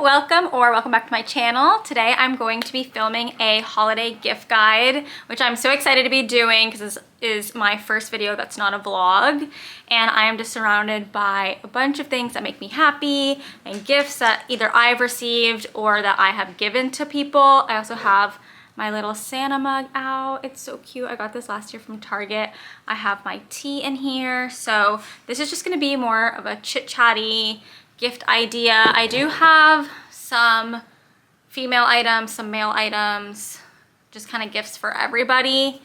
welcome back to my channel. Today I'm going to be filming a holiday gift guide, which I'm so excited to be doing because this is my first video that's not a vlog, and I am just surrounded by a bunch of things that make me happy and gifts that either I've received or that I have given to people. I also have my little Santa mug out. It's so cute. I got this last year from Target. I have my tea in here. So this is just going to be more of a chit-chatty gift idea. I do have some female items, some male items, just kind of gifts for everybody.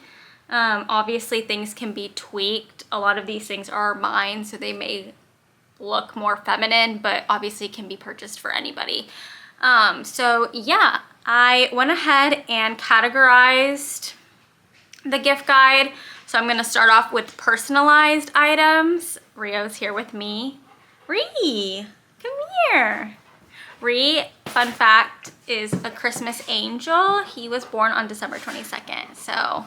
Obviously things can be tweaked. A lot of these things are mine, so they may look more feminine, but obviously can be purchased for anybody. So yeah, I went ahead and categorized the gift guide. So I'm gonna start off with personalized items. Rio's here with me. Ree, come here. Ree, fun fact, is a Christmas angel. He was born on December 22nd. So,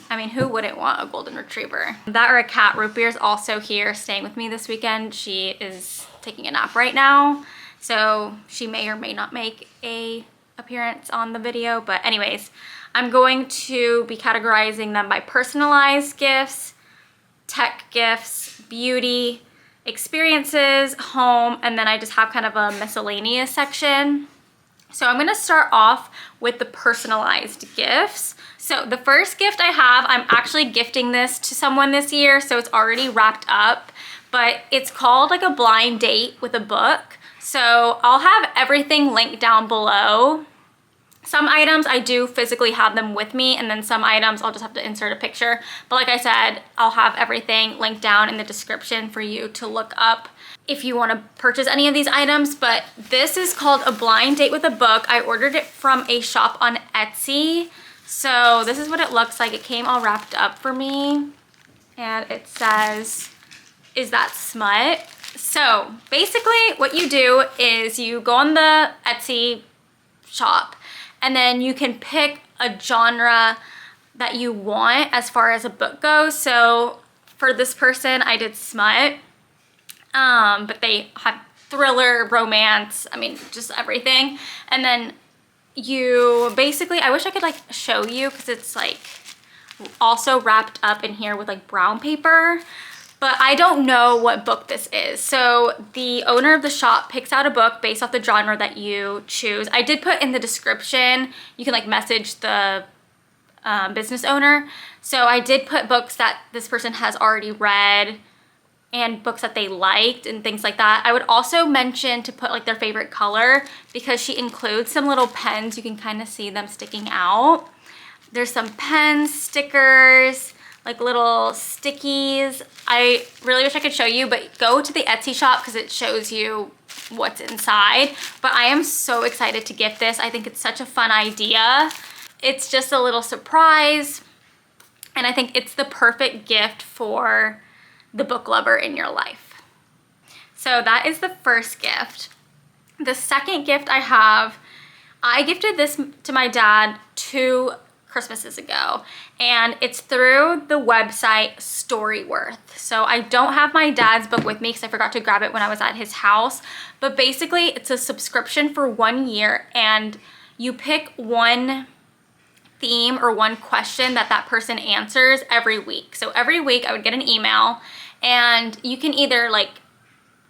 I mean, who wouldn't want a golden retriever? That or a cat. Root Beer's also here staying with me this weekend. She is taking a nap right now. So she may or may not make a appearance on the video. But anyways, I'm going to be categorizing them by personalized gifts, tech gifts, beauty, experiences, home, and then I just have kind of a miscellaneous section. So I'm gonna start off with the personalized gifts. So the first gift I have, I'm actually gifting this to someone this year, so it's already wrapped up, but it's called like a blind date with a book. So I'll have everything linked down below. Some items I do physically have them with me, and then some items I'll just have to insert a picture. But like I said, I'll have everything linked down in the description for you to look up if you want to purchase any of these items. But this is called a blind date with a book. I ordered it from a shop on Etsy. So this is what it looks like. It came all wrapped up for me. And it says, "Is that smut?" So basically what you do is you go on the Etsy shop, and then you can pick a genre that you want as far as a book goes. So for this person, I did smut, but they have thriller, romance, I mean, just everything. And then you basically, I wish I could like show you because it's like also wrapped up in here with like brown paper. But I don't know what book this is. So the owner of the shop picks out a book based off the genre that you choose. I did put in the description, you can like message the business owner. So I did put books that this person has already read and books that they liked and things like that. I would also mention to put like their favorite color because she includes some little pens. You can kind of see them sticking out. There's some pens, stickers, like little stickies. I really wish I could show you, but go to the Etsy shop because it shows you what's inside. But I am so excited to gift this. I think it's such a fun idea. It's just a little surprise, and I think it's the perfect gift for the book lover in your life. So that is the first gift. The second gift I have, I gifted this to my dad 2 Christmases ago, and it's through the website Storyworth. So I don't have my dad's book with me because I forgot to grab it when I was at his house, but basically it's a subscription for 1 year, and you pick one theme or one question that that person answers every week. So every week I would get an email, and you can either like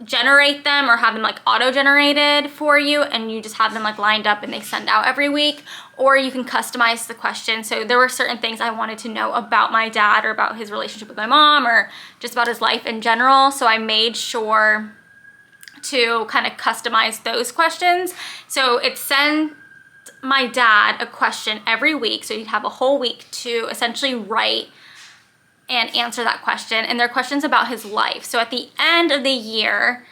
generate them or have them like auto-generated for you, and you just have them like lined up and they send out every week, or you can customize the question. So there were certain things I wanted to know about my dad or about his relationship with my mom or just about his life in general. So I made sure to kind of customize those questions. So it sent my dad a question every week. So you'd have a whole week to essentially write and answer that question, and they're questions about his life. So at the end of the year,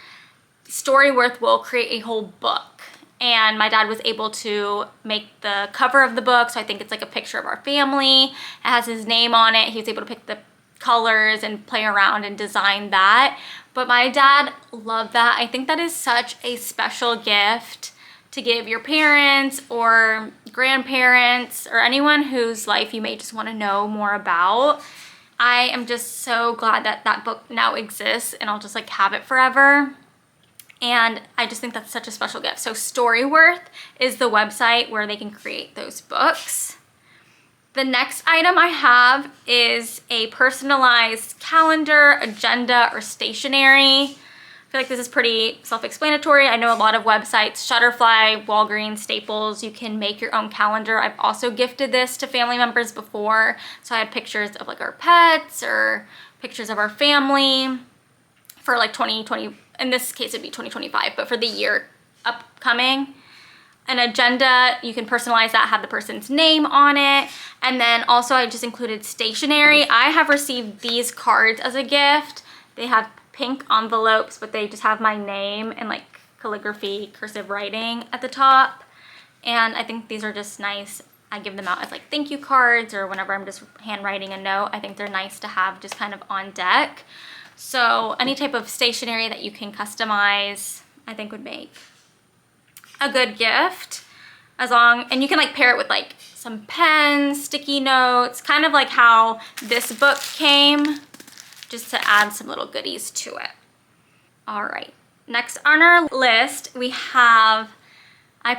Storyworth will create a whole book, and my dad was able to make the cover of the book. So I think it's like a picture of our family. It has his name on it. He was able to pick the colors and play around and design that. But my dad loved that. I think that is such a special gift to give your parents or grandparents or anyone whose life you may just want to know more about. I am just so glad that that book now exists, and I'll just like have it forever. And I just think that's such a special gift. So Storyworth is the website where they can create those books. The next item I have is a personalized calendar, agenda, or stationery. I feel like this is pretty self-explanatory. I know a lot of websites, Shutterfly, Walgreens, Staples, you can make your own calendar. I've also gifted this to family members before. So I had pictures of like our pets or pictures of our family for like 2020, in this case it'd be 2025, but for the year upcoming. An agenda, you can personalize that, have the person's name on it. And then also I just included stationery. I have received these cards as a gift. They have pink envelopes, but they just have my name and like calligraphy, cursive writing at the top. And I think these are just nice. I give them out as like thank you cards or whenever I'm just handwriting a note. I think they're nice to have just kind of on deck. So any type of stationery that you can customize, I think would make a good gift. And you can like pair it with like some pens, sticky notes, kind of like how this book came, just to add some little goodies to it. All right, next on our list, I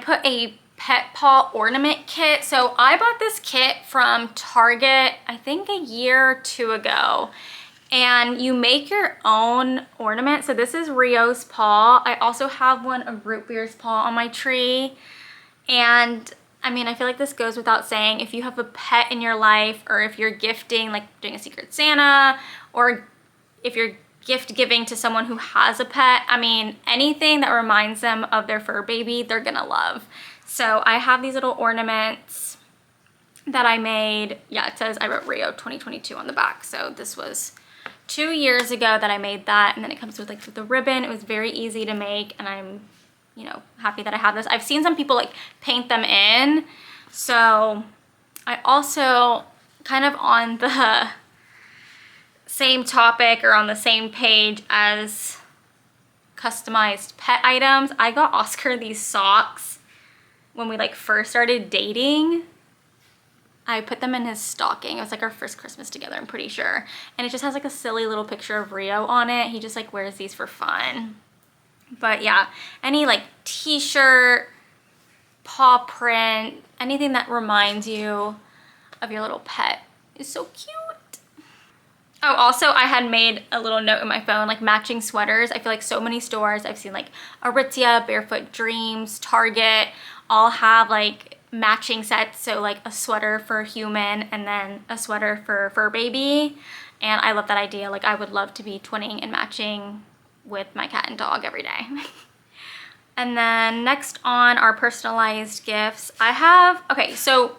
put a pet paw ornament kit. So I bought this kit from Target, I think a year or two ago. And you make your own ornament. So this is Rio's paw. I also have one of Root Beer's paw on my tree. And I mean, I feel like this goes without saying, if you have a pet in your life, or if you're gifting, like doing a Secret Santa, or if you're gift giving to someone who has a pet, I mean, anything that reminds them of their fur baby, they're gonna love. So I have these little ornaments that I made. Yeah, it says I wrote Rio 2022 on the back. So this was 2 years ago that I made that, and then it comes with like the ribbon. It was very easy to make, and I'm, you know, happy that I have this. I've seen some people like paint them in. So I also, kind of on the same topic or on the same page as customized pet items, I got Oscar these socks when we like first started dating. I put them in his stocking. It was like our first Christmas together, I'm pretty sure. And it just has like a silly little picture of Rio on it. He just like wears these for fun. But yeah, any like t-shirt, paw print, anything that reminds you of your little pet is so cute. Oh, also I had made a little note in my phone, like matching sweaters. I feel like so many stores, I've seen like Aritzia, Barefoot Dreams, Target, all have like matching sets. So like a sweater for human and then a sweater for fur baby. And I love that idea. Like I would love to be twinning and matching with my cat and dog every day. And then next on our personalized gifts, okay, so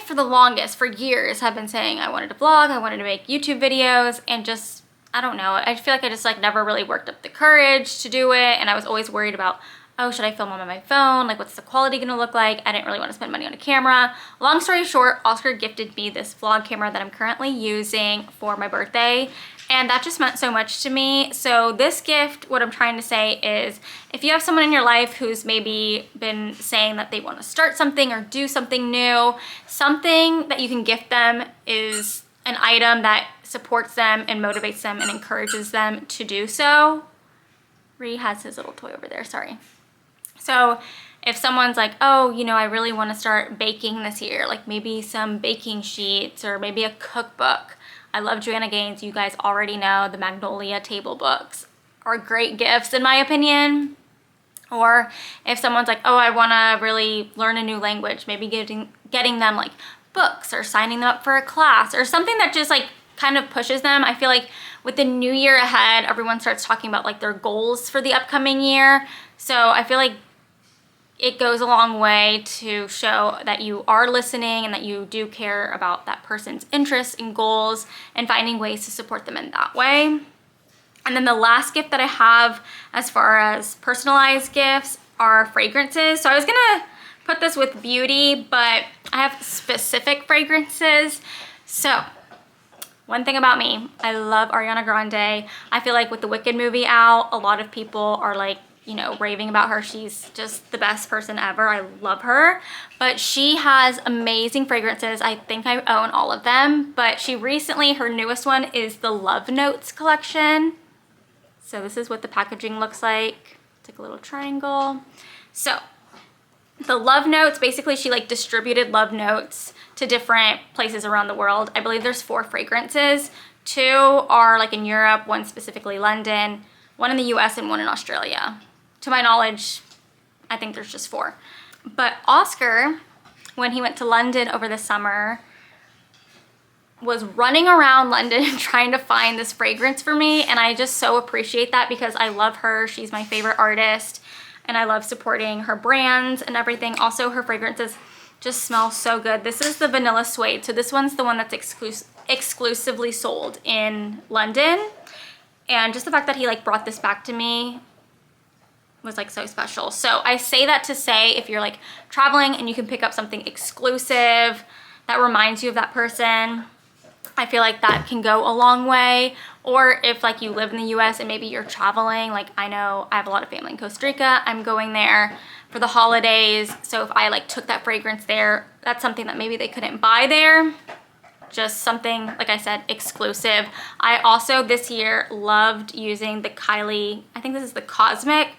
for the longest, for years, have been saying I wanted to vlog, I wanted to make YouTube videos, and just, I don't know, I feel like I just like never really worked up the courage to do it. And I was always worried about, oh, should I film on my phone? Like, what's the quality gonna look like? I didn't really want to spend money on a camera. Long story short, Oscar gifted me this vlog camera that I'm currently using for my birthday. And that just meant so much to me. So this gift, what I'm trying to say is, if you have someone in your life who's maybe been saying that they want to start something or do something new, something that you can gift them is an item that supports them and motivates them and encourages them to do so. Ree has his little toy over there, sorry. So if someone's like, oh, you know, I really want to start baking this year, like maybe some baking sheets or maybe a cookbook. I love Joanna Gaines. You guys already know the Magnolia table books are great gifts in my opinion. Or if someone's like, oh, I want to really learn a new language, maybe getting them like books or signing them up for a class or something that just like kind of pushes them. I feel like with the new year ahead, everyone starts talking about like their goals for the upcoming year. So I feel like it goes a long way to show that you are listening and that you do care about that person's interests and goals and finding ways to support them in that way. And then the last gift that I have as far as personalized gifts are fragrances. So I was gonna put this with beauty, but I have specific fragrances. So one thing about me, I love Ariana Grande. I feel like with the Wicked movie out, a lot of people are like, you know, raving about her. She's just the best person ever. I love her. But she has amazing fragrances. I think I own all of them. But she recently, her newest one is the Love Notes collection. So this is what the packaging looks like. It's like a little triangle. So the love notes, basically she like distributed love notes to different places around the world. I believe there's 4 fragrances. 2 are like in Europe, 1 specifically London, 1 in the US, and 1 in Australia. To my knowledge, I think there's just 4. But Oscar, when he went to London over the summer, was running around London trying to find this fragrance for me, and I just so appreciate that because I love her. She's my favorite artist, and I love supporting her brands and everything. Also, her fragrances just smell so good. This is the Vanilla Suede, so this one's the one that's exclusively sold in London, and just the fact that he like brought this back to me was like so special. So I say that to say, if you're like traveling and you can pick up something exclusive that reminds you of that person, I feel like that can go a long way. Or if like you live in the US and maybe you're traveling, like I know I have a lot of family in Costa Rica, I'm going there for the holidays. So if I like took that fragrance there, that's something that maybe they couldn't buy there. Just something, like I said, exclusive. I also this year loved using the Kylie, I think this is the Cosmic.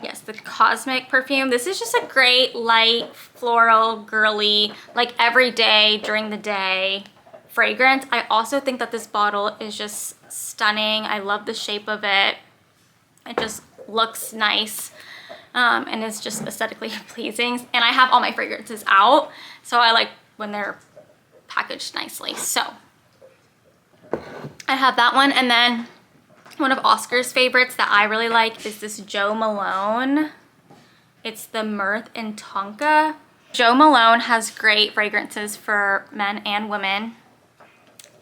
Yes, the Cosmic perfume. This is just a great, light, floral, girly, like everyday, during the day fragrance. I also think that this bottle is just stunning. I love the shape of it. It just looks nice and is just aesthetically pleasing. And I have all my fragrances out, so I like when they're packaged nicely. So I have that one, and then one of Oscar's favorites that I really like is this Jo Malone. It's the Mirth and Tonka. Jo Malone has great fragrances for men and women.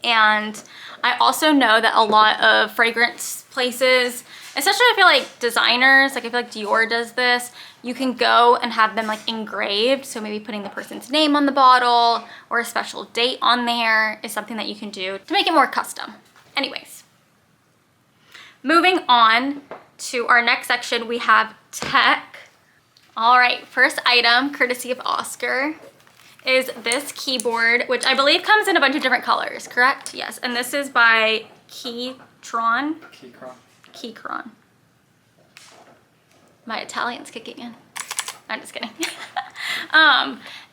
And I also know that a lot of fragrance places, especially I feel like designers, like I feel like Dior does this, you can go and have them like engraved. So maybe putting the person's name on the bottle or a special date on there is something that you can do to make it more custom. Anyways, moving on to our next section, we have tech. All right, first item, courtesy of Oscar, is this keyboard, which I believe comes in a bunch of different colors, correct? Yes, and this is by Keychron. My Italian's kicking in. I'm just kidding.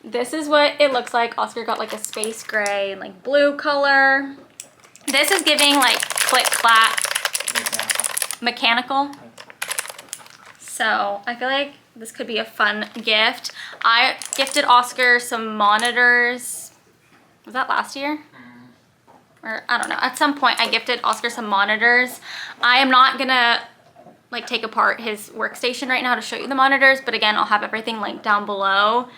This is what it looks like. Oscar got like a space gray and like blue color. This is giving like click clack mechanical. So I feel like this could be a fun gift. I gifted Oscar some monitors. Was that last year? Or I don't know. At some point I gifted Oscar some monitors. I am not gonna like take apart his workstation right now to show you the monitors, but again, I'll have everything linked down below.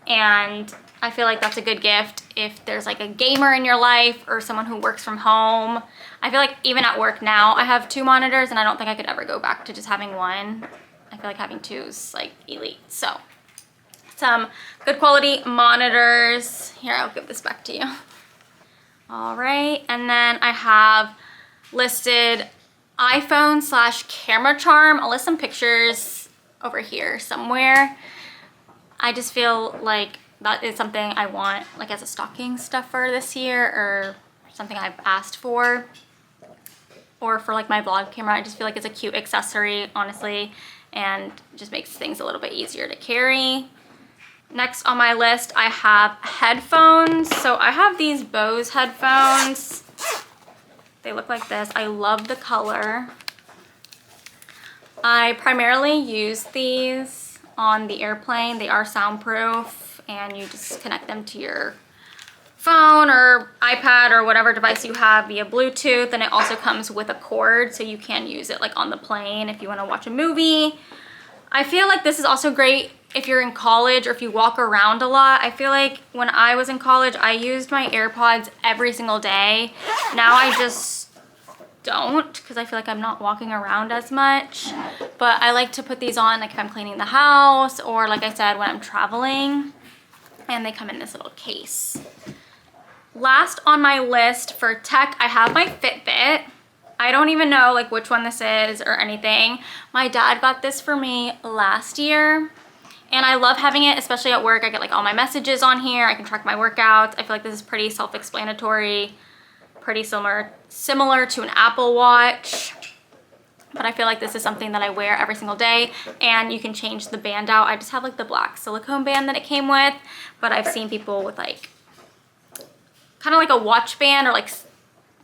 And I feel like that's a good gift if there's like a gamer in your life or someone who works from home. I feel like even at work now, I have 2 monitors and I don't think I could ever go back to just having 1. I feel like having 2 is like elite. So some good quality monitors. Here, I'll give this back to you. All right, and then I have listed iPhone / camera charm. I'll list some pictures over here somewhere. I just feel like that is something I want like as a stocking stuffer this year, or something I've asked for, or for like my vlog camera. I just feel like it's a cute accessory, honestly, and just makes things a little bit easier to carry. Next on my list, I have headphones. So I have these Bose headphones. They look like this. I love the color. I primarily use these on the airplane. They are soundproof, and you just connect them to your phone or iPad or whatever device you have via Bluetooth, and it also comes with a cord, so you can use it like on the plane if you want to watch a movie. I feel like this is also great if you're in college or if you walk around a lot. I feel like when I was in college, I used my AirPods every single day. Now I just don't, because I feel like I'm not walking around as much. But I like to put these on like if I'm cleaning the house, or like I said, when I'm traveling, and they come in this little case. Last on my list for tech, I have my Fitbit. I don't even know like which one this is or anything. My dad got this for me last year, and I love having it, especially at work. I get like all my messages on here. I can track my workouts. I feel like this is pretty self-explanatory, pretty similar to an Apple Watch. but I feel like this is something that I wear every single day, and you can change the band out. I just have like the black silicone band that it came with, but I've seen people with like kind of like a watch band, or like,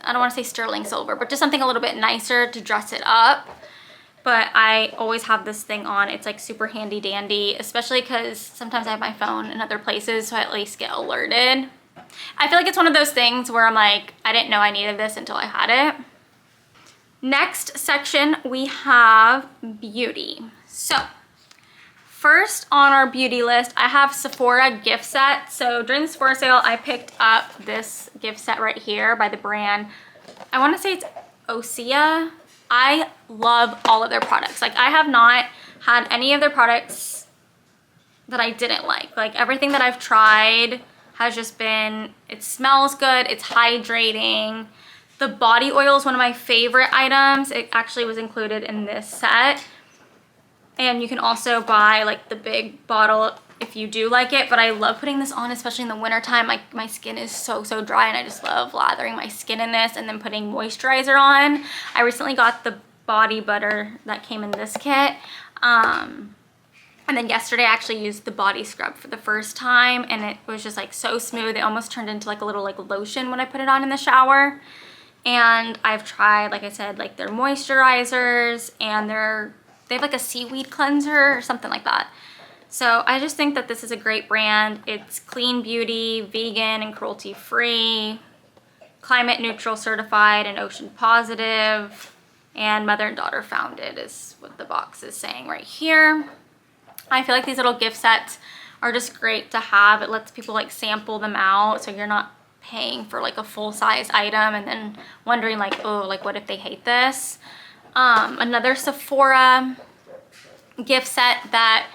I don't want to say sterling silver, but just something a little bit nicer to dress it up. But I always have this thing on. It's like super handy dandy, especially because sometimes I have my phone in other places, so I at least get alerted. I feel like it's one of those things where I'm like, I didn't know I needed this until I had it. Next section, we have beauty. So first on our beauty list, I have Sephora gift set. So during the Sephora sale, I picked up this gift set right here by the brand, I want to say it's Osea. I love all of their products. Like, I have not had any of their products that I didn't like. Like, everything that I've tried has just been, it smells good, it's hydrating. The body oil is one of my favorite items. It actually was included in this set. And you can also buy like the big bottle if you do like it, but I love putting this on, especially in the winter time. My skin is so dry, and I just love lathering my skin in this and then putting moisturizer on. I recently got the body butter that came in this kit. And then yesterday I actually used the body scrub for the first time, and it was just like so smooth. It almost turned into like a little like lotion when I put it on in the shower. And I've tried, like I said, like their moisturizers, and they have like a seaweed cleanser or something like that. So I just think that this is a great brand. It's clean beauty, vegan and cruelty free, climate neutral certified and ocean positive, and mother and daughter founded is what the box is saying right here. I feel like these little gift sets are just great to have. It lets people like sample them out, so you're not paying for like a full-size item and then wondering like, oh, like what if they hate this. Another Sephora gift set that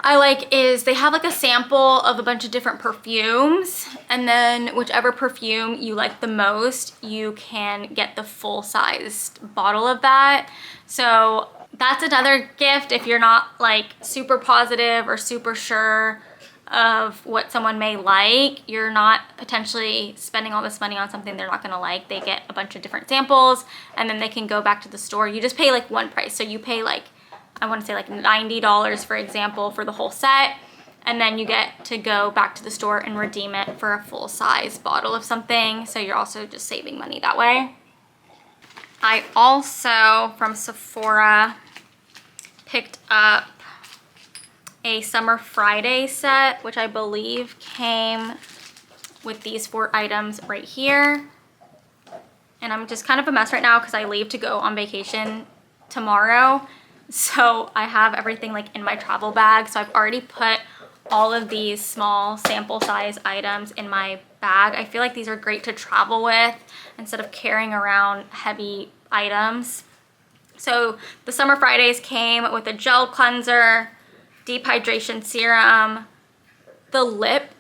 I like is they have like a sample of a bunch of different perfumes, and then whichever perfume you like the most, you can get the full-sized bottle of that. So that's another gift if you're not like super positive or super sure of what someone may like. You're not potentially spending all this money on something they're not gonna like. They get a bunch of different samples, and then they can go back to the store. You just pay like one price. So you pay like, I want to say like $90 for example for the whole set, and then you get to go back to the store and redeem it for a full-size bottle of something. So you're also just saving money that way. I also from Sephora picked up a Summer Friday set, which I believe came with these 4 items right here. And I'm just kind of a mess right now because I leave to go on vacation tomorrow. So I have everything like in my travel bag. So I've already put all of these small sample size items in my bag. I feel like these are great to travel with instead of carrying around heavy items. So the Summer Fridays came with a gel cleanser, deep hydration serum, the lip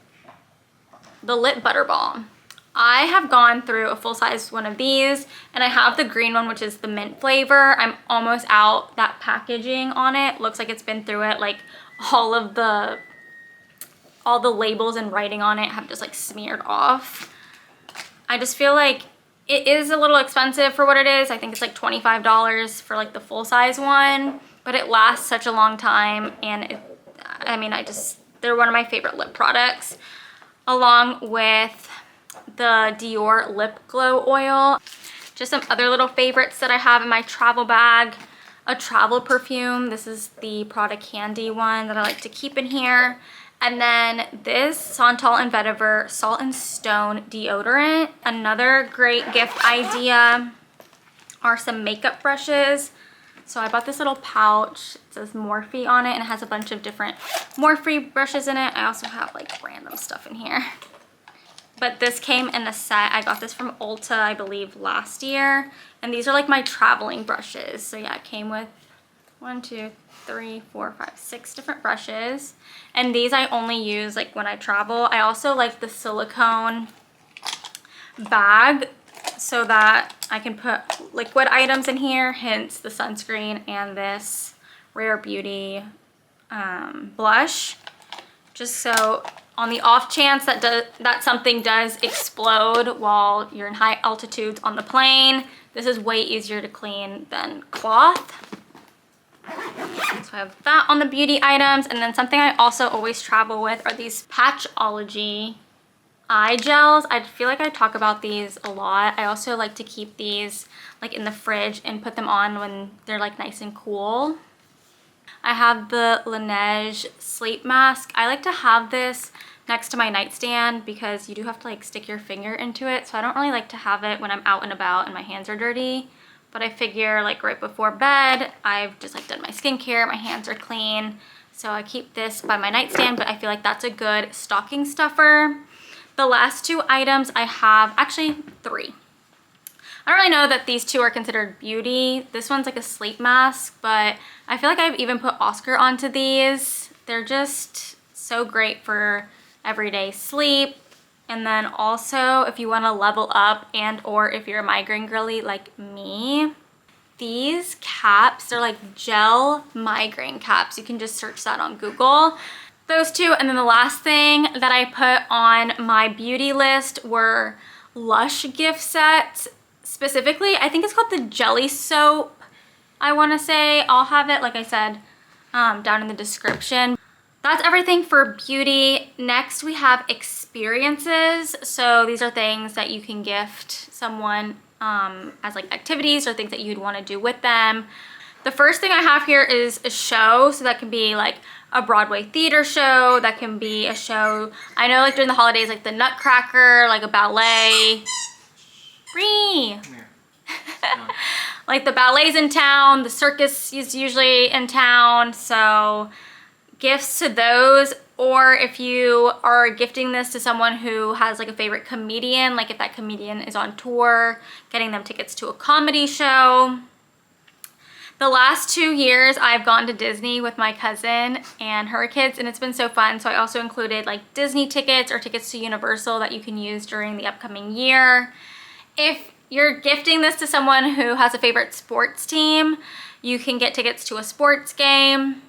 butter balm. I have gone through a full-size one of these, and I have the green one, which is the mint flavor. I'm almost out. That packaging on it looks like it's been through it. Like all the labels and writing on it have just like smeared off. I just feel like it is a little expensive for what it is. I think it's like $25 for like the full-size one, but it lasts such a long time, and they're one of my favorite lip products, along with the Dior lip glow oil. Just some other little favorites that I have in my travel bag. A travel perfume. This is the Prada Candy one that I like to keep in here. And then this Santal and Vetiver Salt and Stone deodorant. Another great gift idea are some makeup brushes. So I bought this little pouch. It says Morphe on it, and it has a bunch of different Morphe brushes in it. I also have like random stuff in here. But this came in a set. I got this from Ulta, I believe, last year. And these are like my traveling brushes. So yeah, it came with 1, 2, 3, 4, 5, 6 different brushes. And these I only use like when I travel. I also like the silicone bag so that I can put liquid items in here, hence the sunscreen and this Rare Beauty blush. Just so on the off chance that something does explode while you're in high altitudes on the plane, This is way easier to clean than cloth. So I have that on the beauty items. And then something I also always travel with are these Patchology eye gels. I feel like I talk about these a lot. I also like to keep these like in the fridge and put them on when they're like nice and cool. I have the Laneige sleep mask. I like to have this next to my nightstand because you do have to like stick your finger into it. So I don't really like to have it when I'm out and about and my hands are dirty. But I figure like right before bed, I've just like done my skincare, my hands are clean. So I keep this by my nightstand, but I feel like that's a good stocking stuffer. The last two items I have, actually 3. I don't really know that these 2 are considered beauty. This one's like a sleep mask, but I feel like I've even put Oscar onto these. They're just so great for everyday sleep. And then also if you want to level up and or if you're a migraine girly like me, these caps, they're like gel migraine caps. You can just search that on Google. Those 2. And then the last thing that I put on my beauty list were Lush gift sets. Specifically, I think it's called the Jelly Soap, I want to say. I'll have it, like I said, down in the description. That's everything for beauty. Next, we have experiences. So these are things that you can gift someone as like activities or things that you'd want to do with them. The first thing I have here is a show. So that can be like a Broadway theater show. That can be a show, I know like during the holidays, like the Nutcracker, like a ballet. Bree! Like the ballet's in town, the circus is usually in town, so gifts to those. Or if you are gifting this to someone who has like a favorite comedian, like if that comedian is on tour, getting them tickets to a comedy show. The last 2 years I've gone to Disney with my cousin and her kids, and it's been so fun. So I also included like Disney tickets or tickets to Universal that you can use during the upcoming year. If you're gifting this to someone who has a favorite sports team, you can get tickets to a sports game.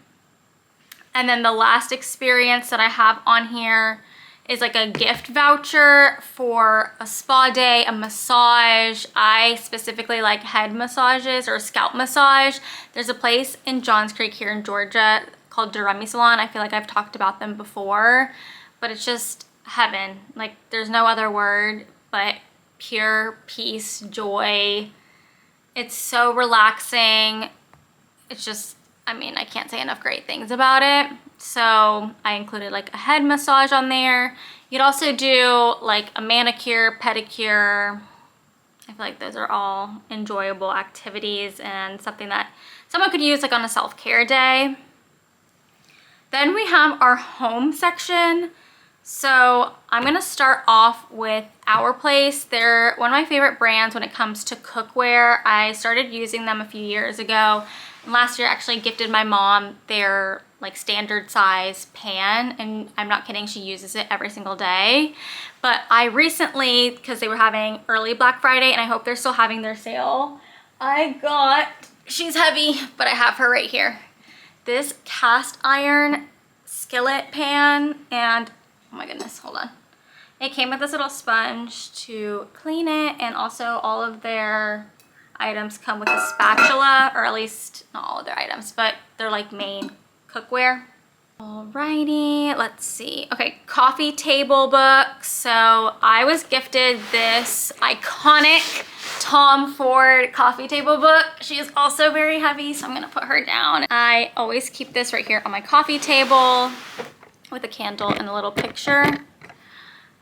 And then the last experience that I have on here is like a gift voucher for a spa day, a massage. I specifically like head massages or scalp massage. There's a place in Johns Creek here in Georgia called Durham Salon. I feel like I've talked about them before, but it's just heaven. Like there's no other word but pure peace, joy. It's so relaxing. It's just, I mean, I can't say enough great things about it. So I included like a head massage on there. You'd also do like a manicure, pedicure. I feel like those are all enjoyable activities and something that someone could use like on a self-care day. Then we have our home section. So I'm gonna start off with Our Place. They're one of my favorite brands when it comes to cookware. I started using them a few years ago. And last year I actually gifted my mom their like standard size pan, and I'm not kidding, she uses it every single day. But I recently, because they were having early Black Friday and I hope they're still having their sale, I got, she's heavy, but I have her right here, this cast iron skillet pan. And oh my goodness, hold on. It came with this little sponge to clean it, and also all of their items come with a spatula, or at least not all of their items, but they're like main cookware. Alrighty, let's see. Okay, coffee table book. So I was gifted this iconic Tom Ford coffee table book. She is also very heavy, so I'm gonna put her down. I always keep this right here on my coffee table with a candle and a little picture.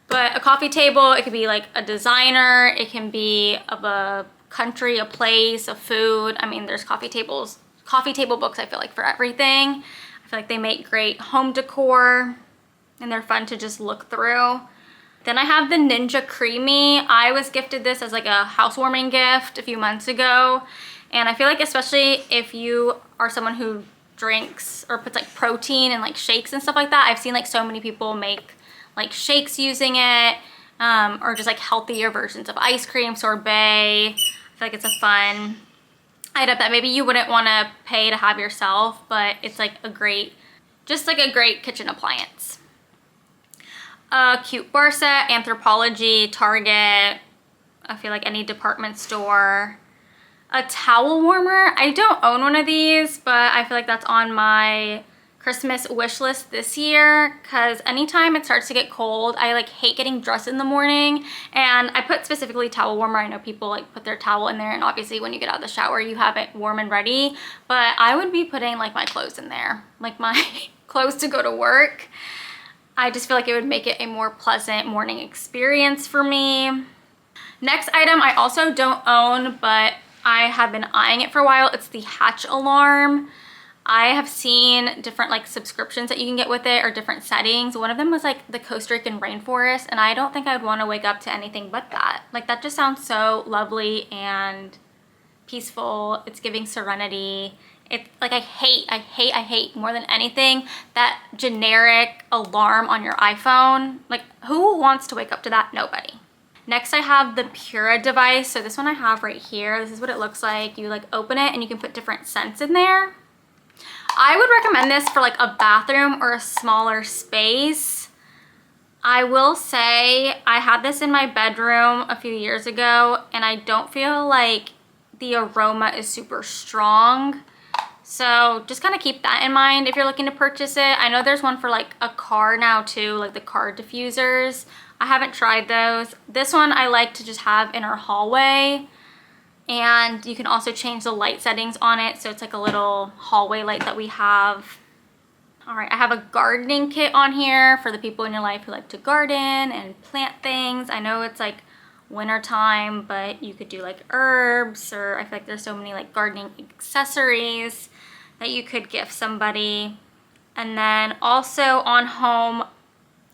But a coffee table, it could be like a designer, it can be of a country, a place, a food. I mean, there's coffee table books, I feel like, for everything. I feel like they make great home decor and they're fun to just look through. Then I have the Ninja Creamy. I was gifted this as like a housewarming gift a few months ago. And I feel like especially if you are someone who drinks or puts like protein and like shakes and stuff like that, I've seen like so many people make like shakes using it, or just like healthier versions of ice cream, sorbet. I feel like it's a fun item that maybe you wouldn't want to pay to have yourself, but it's like a great, just like a great kitchen appliance. A cute bar set, Anthropologie, Target, I feel like any department store. a towel warmer. I don't own one of these, but I feel like that's on my Christmas wish list this year, because anytime it starts to get cold, I like hate getting dressed in the morning, and I put specifically towel warmer. I know people like put their towel in there, and obviously when you get out of the shower you have it warm and ready, but I would be putting like my clothes in there, like my clothes to go to work. I just feel like it would make it a more pleasant morning experience for me. Next item I also don't own, but I have been eyeing it for a while. It's the hatch alarm. I have seen different like subscriptions that you can get with it, or different settings. One of them was like the Costa Rican rainforest, and I don't think I would want to wake up to anything but that. Like that just sounds so lovely and peaceful. It's giving serenity. It's like I hate more than anything that generic alarm on your iPhone. Like who wants to wake up to that? Nobody. Next I have the Pura device. So this one I have right here. This is what it looks like. You like open it and you can put different scents in there. I would recommend this for like a bathroom or a smaller space. I will say I had this in my bedroom a few years ago, and I don't feel like the aroma is super strong. So just kind of keep that in mind if you're looking to purchase it. I know there's one for like a car now too, like the car diffusers. I haven't tried those. This one I like to just have in our hallway. And you can also change the light settings on it, so it's like a little hallway light that we have. All right, I have a gardening kit on here for the people in your life who like to garden and plant things. I know it's like winter time, but you could do like herbs, or I feel like there's so many like gardening accessories that you could gift somebody. And then also on home,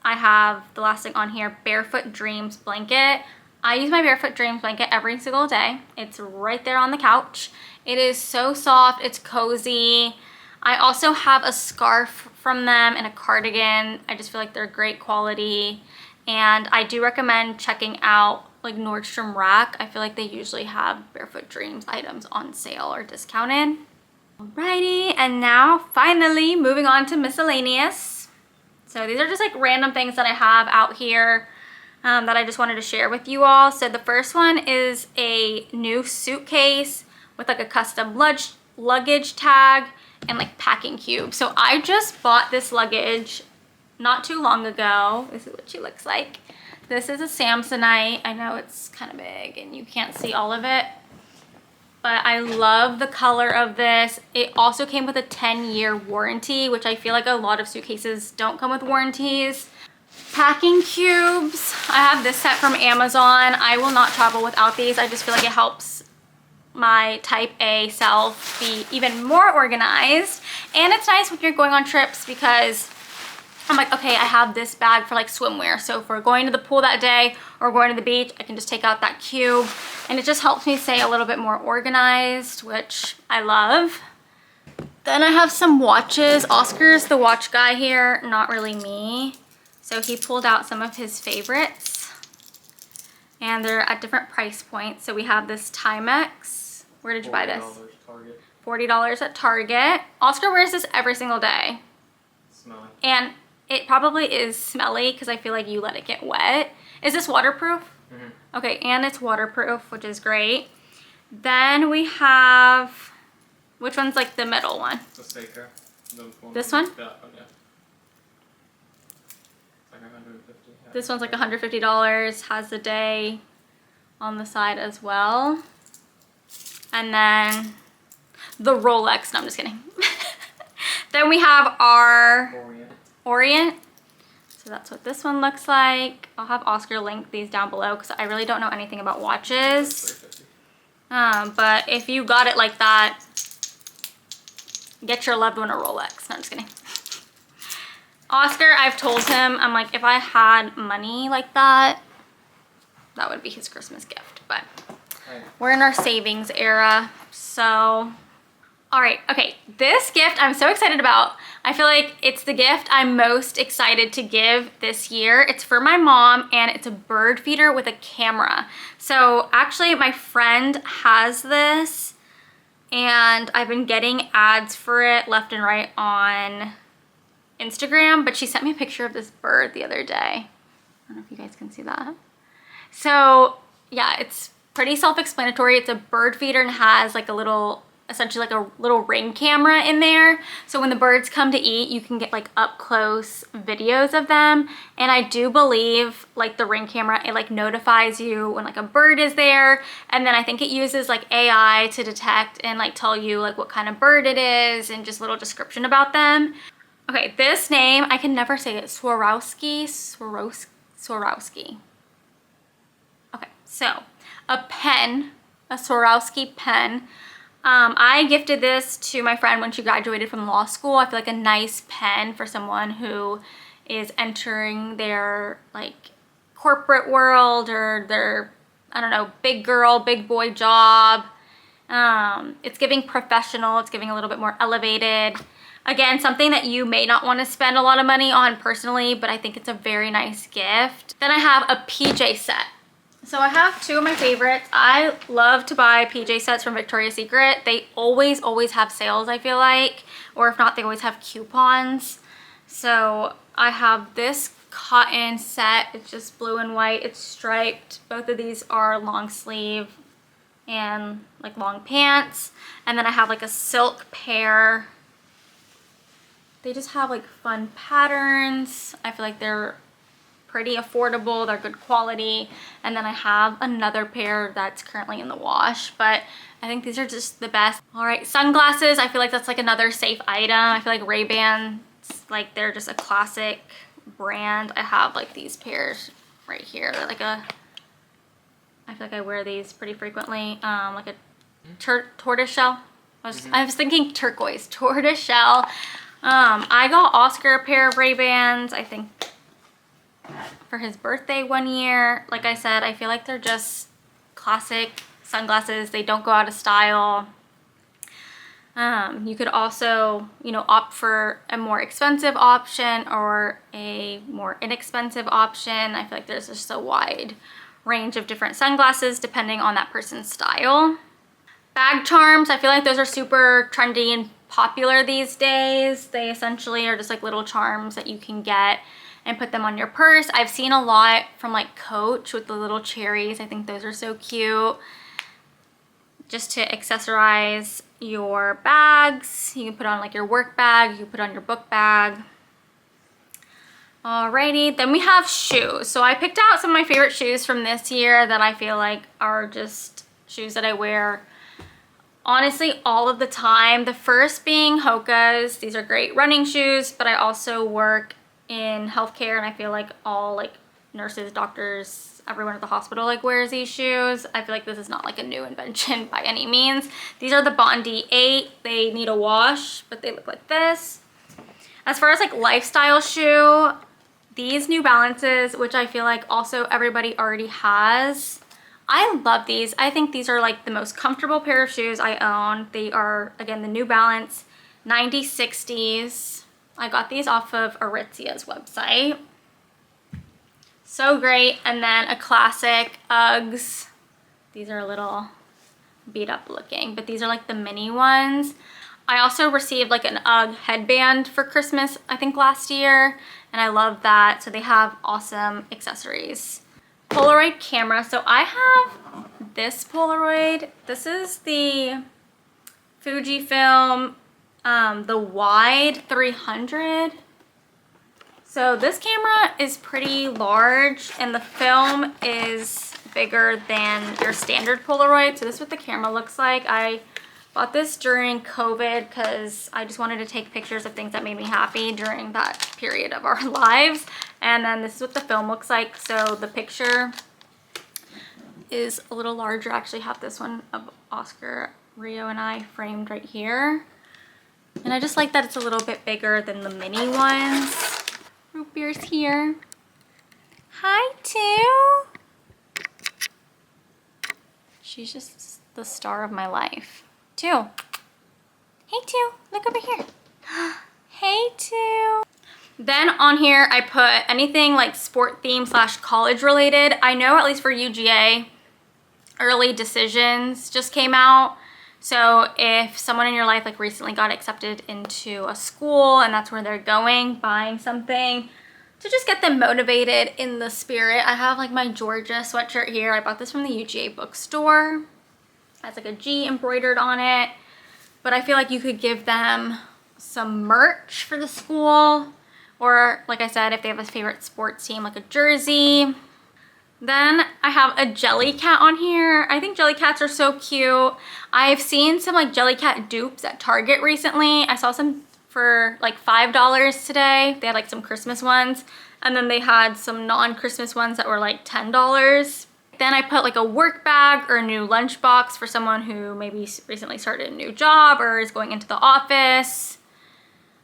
I have the last thing on here, Barefoot Dreams blanket. I use my Barefoot Dreams blanket every single day. It's right there on the couch. It is so soft, it's cozy. I also have a scarf from them and a cardigan. I just feel like they're great quality. And I do recommend checking out like Nordstrom Rack. I feel like they usually have Barefoot Dreams items on sale or discounted. Alrighty, and now finally moving on to Miscellaneous. So these are just like random things that I have out here that I just wanted to share with you all. So the first one is a new suitcase with like a custom luggage tag and like packing cube. So I just bought this luggage not too long ago. This is what she looks like. This is a Samsonite. I know it's kind of big and you can't see all of it, but I love the color of this. It also came with a 10-year warranty, which I feel like a lot of suitcases don't come with warranties. Packing cubes. I have this set from Amazon. I will not travel without these. I just feel like it helps my type A self be even more organized. And it's nice when you're going on trips, because I'm like, okay, I have this bag for like swimwear. So if we're going to the pool that day or going to the beach, I can just take out that cube, and it just helps me stay a little bit more organized, which I love. Then I have some watches. Oscar's the watch guy here, not really me. So he pulled out some of his favorites, and they're at different price points. So we have this Timex. Where did you buy this? Target. $40 at Target. Oscar wears this every single day. Smelly. And it probably is smelly because I feel like you let it get wet. Is this waterproof? Mm-hmm. Okay, and it's waterproof, which is great. Then we have, which one's like the middle one? The Seiko. This one? That one, yeah. Like 150. Yeah. This one's like $150, has the day on the side as well. And then the Rolex, no, I'm just kidding. Then we have our Orient. So that's what this one looks like. I'll have Oscar link these down below because I really don't know anything about watches. But if you got it like that, get your loved one a Rolex. No, I'm just kidding. Oscar, I've told him, I'm like, if I had money like that, that would be his Christmas gift. But we're in our savings era, so. All right, okay, this gift I'm so excited about. I feel like it's the gift I'm most excited to give this year. It's for my mom, and it's a bird feeder with a camera. So actually my friend has this, and I've been getting ads for it left and right on Instagram, but she sent me a picture of this bird the other day. I don't know if you guys can see that. So yeah, it's pretty self-explanatory. It's a bird feeder and has like a little, essentially like a little ring camera in there. So when the birds come to eat, you can get like up close videos of them. And I do believe like the ring camera, it like notifies you when like a bird is there. And then I think it uses like AI to detect and like tell you like what kind of bird it is and just a little description about them. Okay, this name, I can never say it. Swarovski. Okay, so a pen, a Swarovski pen. I gifted this to my friend when she graduated from law school. I feel like a nice pen for someone who is entering their like corporate world or their, I don't know, big girl, big boy job. It's giving professional, it's giving a little bit more elevated. Again, something that you may not want to spend a lot of money on personally, but I think it's a very nice gift. Then I have a PJ set. So I have two of my favorites. I love to buy PJ sets from Victoria's Secret. They always have sales, I feel like. Or if not, they always have coupons. So I have this cotton set. It's just blue and white. It's striped. Both of these are long sleeve and like long pants. And then I have like a silk pair. They just have like fun patterns. I feel like they're pretty affordable, they're good quality. And then I have another pair that's currently in the wash, but I think these are just the best. All right, sunglasses, I feel like that's like another safe item. I feel like Ray-Bans, like they're just a classic brand. I have like these pairs right here. They're like a, I feel like I wear these pretty frequently. Like a tortoise shell. I was thinking turquoise, tortoise shell. I got Oscar a pair of Ray-Bans, I think for his birthday one year. Like I said, I feel like they're just classic sunglasses. They don't go out of style. You could also, you know, opt for a more expensive option or a more inexpensive option. I feel like there's just a wide range of different sunglasses depending on that person's style. Bag charms, I feel like those are super trendy and popular these days. They essentially are just like little charms that you can get and put them on your purse. I've seen a lot from like Coach with the little cherries. I think those are so cute. Just to accessorize your bags. You can put on like your work bag, you can put on your book bag. Alrighty, then we have shoes. So I picked out some of my favorite shoes from this year that I feel like are just shoes that I wear honestly all of the time. The first being Hoka's. These are great running shoes, but I also work in healthcare and I feel like all like nurses, doctors, everyone at the hospital like wears these shoes. I feel like this is not like a new invention by any means. These are the Bondi 8. They need a wash, but they look like this. As far as like lifestyle shoe, these New Balances, which I feel like also everybody already has. I love these. I think these are like the most comfortable pair of shoes I own. They are, again, the New Balance 9060s. I got these off of Aritzia's website. So great. And then a classic Uggs. These are a little beat up looking, but these are like the mini ones. I also received like an Ugg headband for Christmas, I think last year, and I love that. So they have awesome accessories. Polaroid camera. So I have this Polaroid. This is the Fujifilm, the wide 300. So this camera is pretty large and the film is bigger than your standard Polaroid. So this is what the camera looks like. I bought this during COVID because I just wanted to take pictures of things that made me happy during that period of our lives. And then this is what the film looks like. So the picture is a little larger. I actually have this one of Oscar, Rio, and I framed right here. And I just like that it's a little bit bigger than the mini ones. Root beer's here. Hi, Two. She's just the star of my life. Two. Hey, Two. Look over here. Hey, Two. Then on here, I put anything like sport theme / college related. I know at least for UGA, early decisions just came out. So if someone in your life like recently got accepted into a school and that's where they're going, buying something, to just get them motivated in the spirit. I have like my Georgia sweatshirt here. I bought this from the UGA bookstore. It has like a G embroidered on it. But I feel like you could give them some merch for the school. Or like I said, if they have a favorite sports team, like a jersey. Then I have a jelly cat on here. I think jelly cats are so cute. I've seen some like jelly cat dupes at Target recently. I saw some for like $5 today. They had like some Christmas ones. And then they had some non-Christmas ones that were like $10. Then I put like a work bag or a new lunchbox for someone who maybe recently started a new job or is going into the office.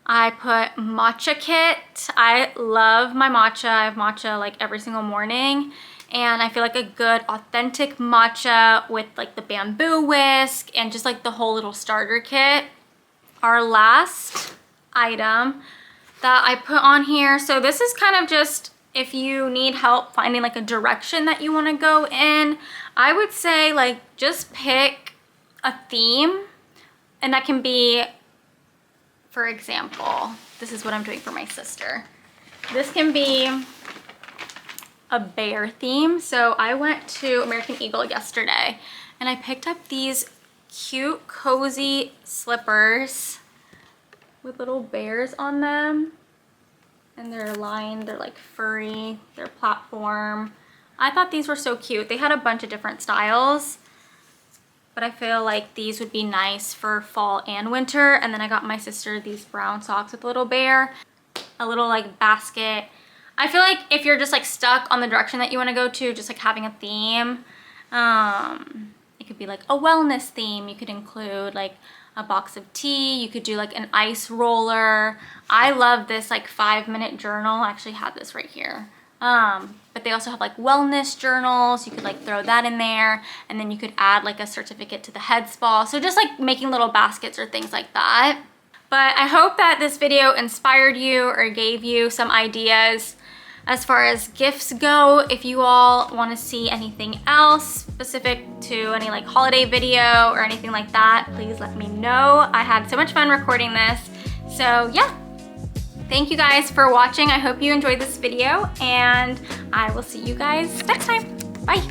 I put matcha kit. I love my matcha. I have matcha like every single morning. And I feel like a good authentic matcha with like the bamboo whisk and just like the whole little starter kit. Our last item that I put on here. So this is kind of just if you need help finding like a direction that you want to go in. I would say like just pick a theme, and that can be, for example, this is what I'm doing for my sister. This can be a bear theme. So I went to American Eagle yesterday and I picked up these cute cozy slippers with little bears on them, and they're lined, they're like furry, they're platform. I thought these were so cute. They had a bunch of different styles, but I feel like these would be nice for fall and winter. And then I got my sister these brown socks with a little bear, a little like basket. I feel like if you're just like stuck on the direction that you want to go to, just like having a theme, it could be like a wellness theme. You could include like a box of tea. You could do like an ice roller. I love this like 5-minute journal. I actually have this right here. But they also have like wellness journals. You could like throw that in there, and then you could add like a certificate to the head spa. So just like making little baskets or things like that. But I hope that this video inspired you or gave you some ideas as far as gifts go. If you all want to see anything else specific to any like holiday video or anything like that, please let me know. I had so much fun recording this. So yeah, thank you guys for watching. I hope you enjoyed this video, and I will see you guys next time. Bye.